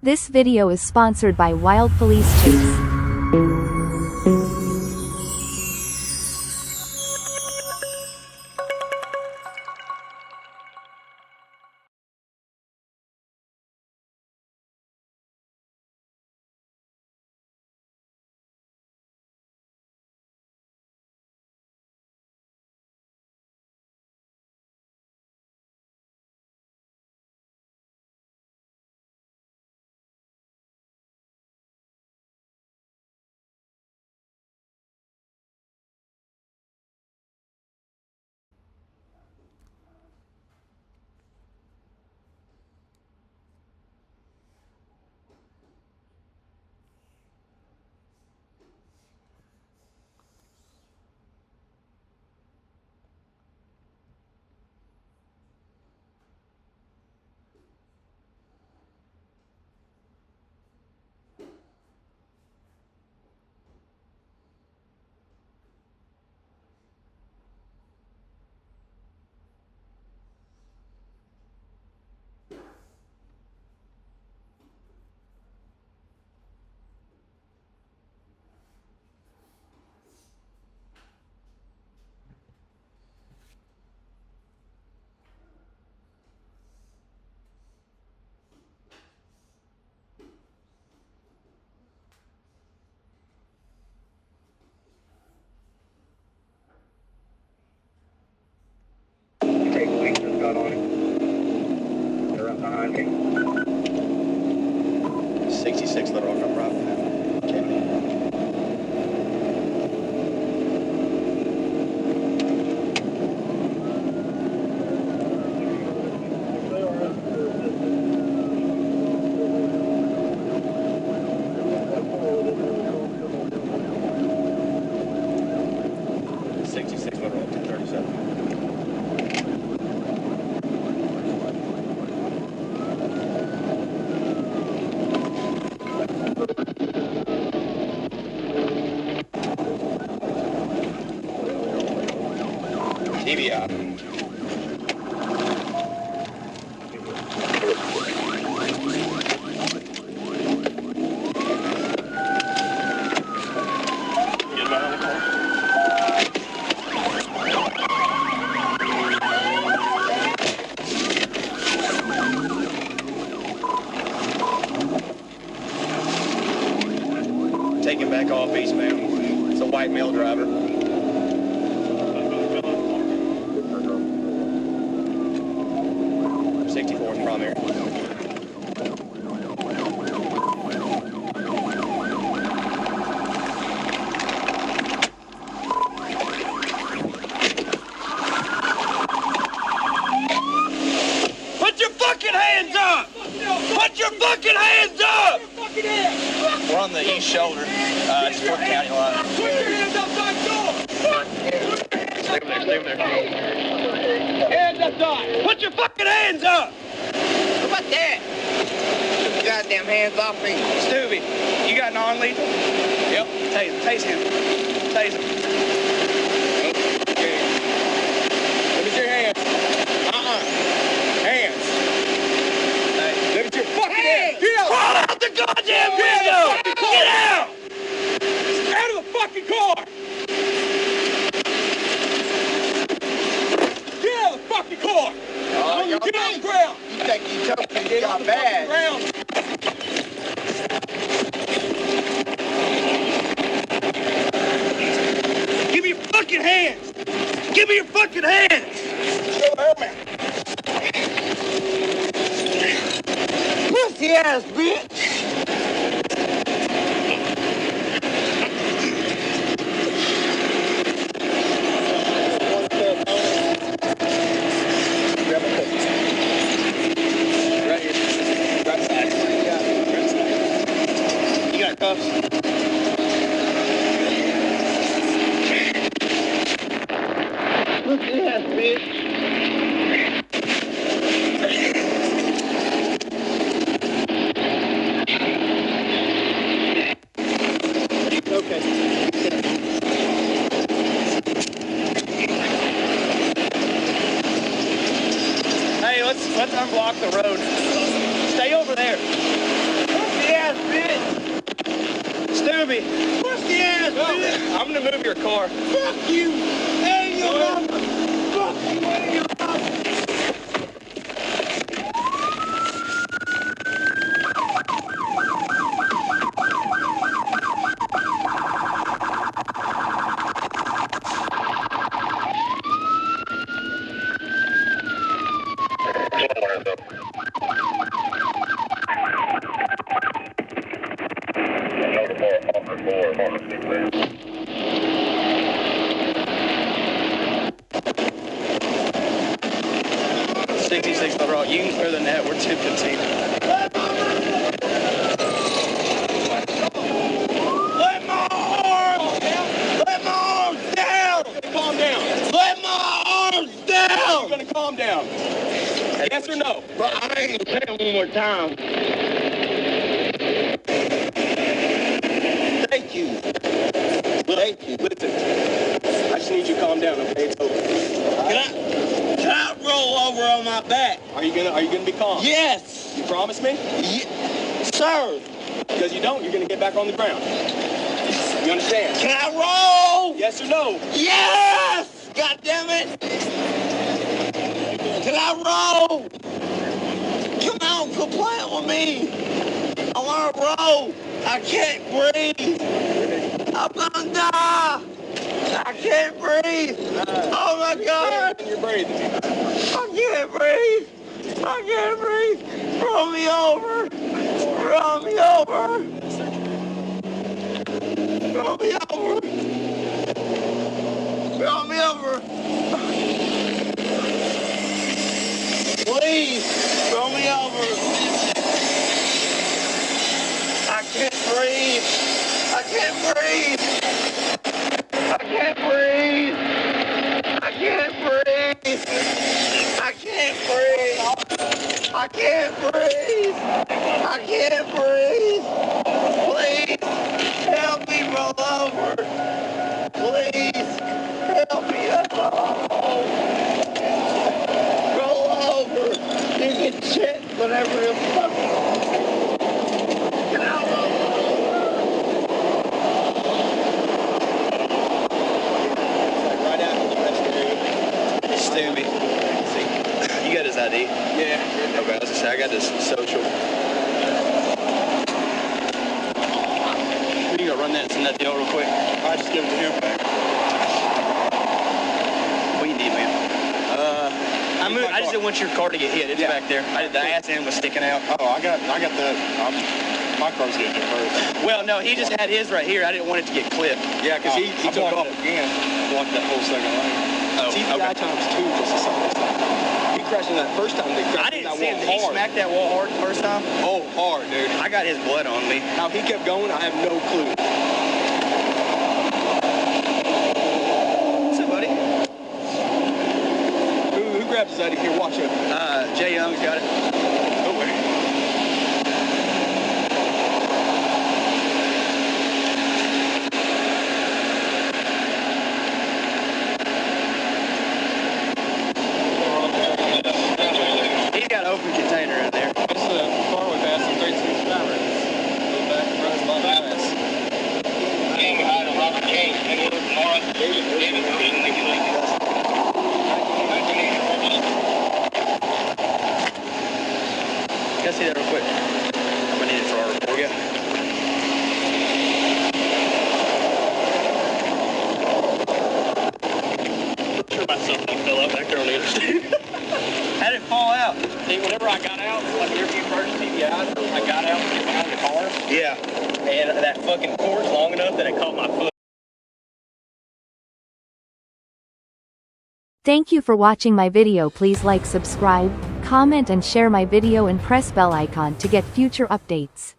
This video is sponsored by Wild Police Chase. Got on it. They're up behind me. 66 Little Rock, I'm right. T.V.I. Taking back off eastbound. It's a white male driver. 64th primary. Put your fucking hands up! Put your fucking hands up! We're on the east shoulder. It's Faulkner County line. Put your hands outside door! Stay over there. Hands outside! Put your fucking hands up! What about that? Put your goddamn hands off me. Stubby, you got non-lethal? Yep. Tase him. Tase him. Okay. Look at your hands. Hands. Hey. Look at your fucking hands. Get out! Crawl out the goddamn window! Get out! Out of the fucking car! Get out of the fucking car! Get on the ground! You think you tough and Get got on the bad. fucking ground! Give me your fucking hands! Give me your fucking hands! Show the helmet! Pussy ass bitch. Right here. Right side. You got cuffs? Pussy ass bitch. Okay. Hey, let's unblock the road. Stay over there. me. Bust the ass, bitch. I'm gonna move your car. Fuck you. And your mama. Fuck you and your mama. You can clear the net. We're 215. Let my arms down. Calm down. Let my arms down. You're gonna calm down. Yes or no? But I ain't gonna say it one more time. Thank you. Thank you. Listen. I just need you to calm down, okay? It's over. Can I roll over on my back? Are you gonna be calm? Yes. You promise me? Sir. Because you don't, you're gonna get back on the ground. You understand? Can I roll? Yes or no? Yes. God damn it. Can I roll? Come on, quit playing with me. I want to roll. I can't breathe. I'm gonna die. I can't breathe. Oh my God. You're breathing. I can't breathe. I can't breathe. Roll me over. Roll me over. Roll me over. Roll me over. Please, roll me over. I can't breathe. I can't breathe. I can't breathe. I can't breathe. I can't breathe. I can't breathe. I can't breathe. Please, help me roll over. Please, help me roll over. You can check whatever the fuck. Can I roll Right after the rescue. Stubby. You got his ID? Yeah. Okay, I was gonna say, I got his social. You gotta run that and send that deal real quick. I'll just give it to him. What do you need, man? I just didn't want your car to get hit. It's back there. The ass end was sticking out. Oh, I got that. My car's getting hit first. Well, no, he just had his right here. I didn't want it to get clipped. Yeah, because he took off again. Blocked that whole second lane. Oh, TVI times 2 just the same. He crashed in that first time. They crashed I didn't see him. Did he smack that wall hard the first time? Oh, hard, dude. I got his blood on me. How he kept going, I have no clue. What's up, buddy? Who grabs his ID here? Watch it. Jay Young's got it. Oh, wait. He's got an open container in there. This is a car we passed on 36 sirens. Go back and runs by fast. King, Robert King. Can I see that real quick? I'm gonna need it for our report. Yeah. I'm sure myself fell out back there on the interstate. How did it fall out? See, whenever I got out, like your first TVIs, I got out to get behind the car. Yeah. And that fucking cord's long enough that it caught my foot. Thank you for watching my video. Please like, subscribe, comment and share my video and press bell icon to get future updates.